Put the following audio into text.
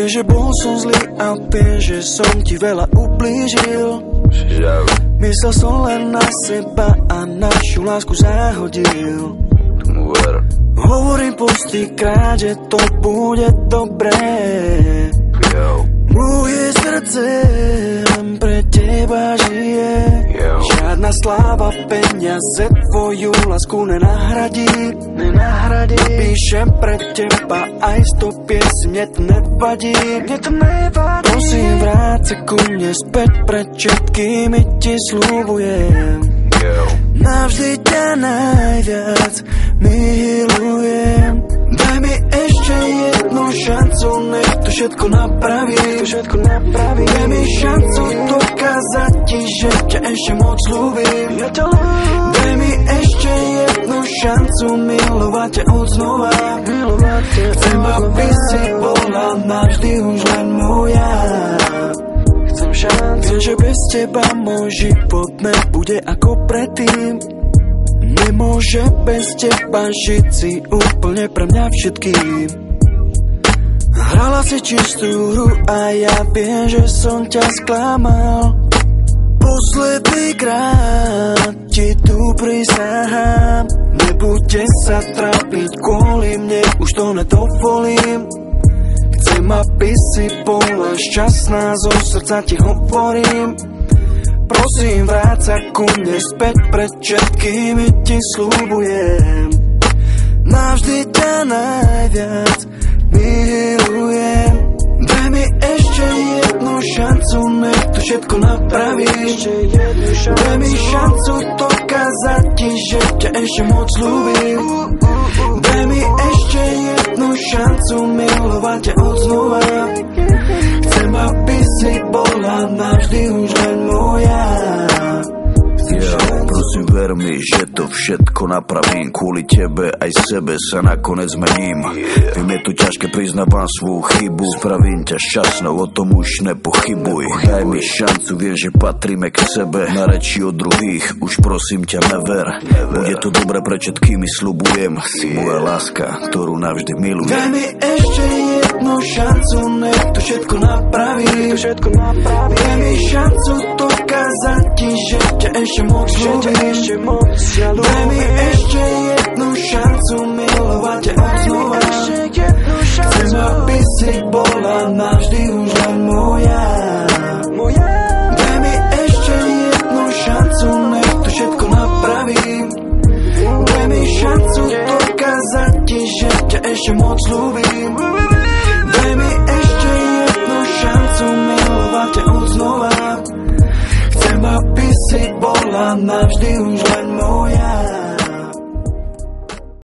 Vieš, že bol som zlý a viem, že som ti veľa ublížil. Myslel som len na seba a našu lásku zahodil. Hovorím postýkrát, že to bude dobré. Moje srdce len pre teba žije. Žiadna sláva, peniaze tvoju lásku nenahradí. Napíšem pre teba aj 100 piesní, mne to nevadí. Prosím, vráť sa ku mne späť, pred všetkými ti sľubujem. Navždy ťa najviac milujem. Daj mi ešte jednu šancu, nech to všetko napraví. Daj mi šancu dokázať ti, že ťa ešte moc ľúbim. Daj mi ešte jednu šancu milovať ťa odznova. Chcem, aby si bola navždy už len moja. Viem, že bez teba môj život nebude ako predtým. Nemôže bez teba žiť si úplne pre mňa všetkým. Hrala si čistú hru a ja viem, že som ťa sklamal. Posledný krát ti tu prisahám. Nebudem sa trápiť kvôli mne, už to nedovolím. Chcem, aby si bola šťastná, zo srdca ti hovorím. Prosím, vráť sa ku mne späť, pred všetkými ti sľubujem. Navždy ťa najviac milujem. Daj mi ešte jednu šancu, nech to všetko napraví. Daj mi šancu dokázať ti, že ťa ešte moc ľúbim. Daj mi ešte jednu šancu milovať ťa odznova. Chcem, aby si bola navždy už len moja. Prosím, ver mi, že to všetko napravím. Kvôli tebe aj sebe sa nakoniec zmením. Viem, je tu ťažké, priznávam svoju chybu. Spravím ťa šťastnou, o tom už nepochybuj. Daj mi šancu, viem, že patríme k sebe. Na reči od druhých, už prosím ťa never. Bude to dobre, pre všetkými sľubujem. Si moja láska, ktorú navždy milujem. Daj mi ešte jednu šancu, nech to všetko napraví. Daj mi šancu dokázať ti, že ťa ešte moc ľúbim. Daj mi ešte jednu šancu milovať ťa odznova. Chcem, aby si bola navždy už len moja. Daj mi ešte jednu šancu, nech to všetko napravím. Daj mi šancu dokázať ti, že ťa ešte moc ľúbim. Daj mi ešte jednu šancu milovať ťa odznova. Chcem, aby si bola navždy už len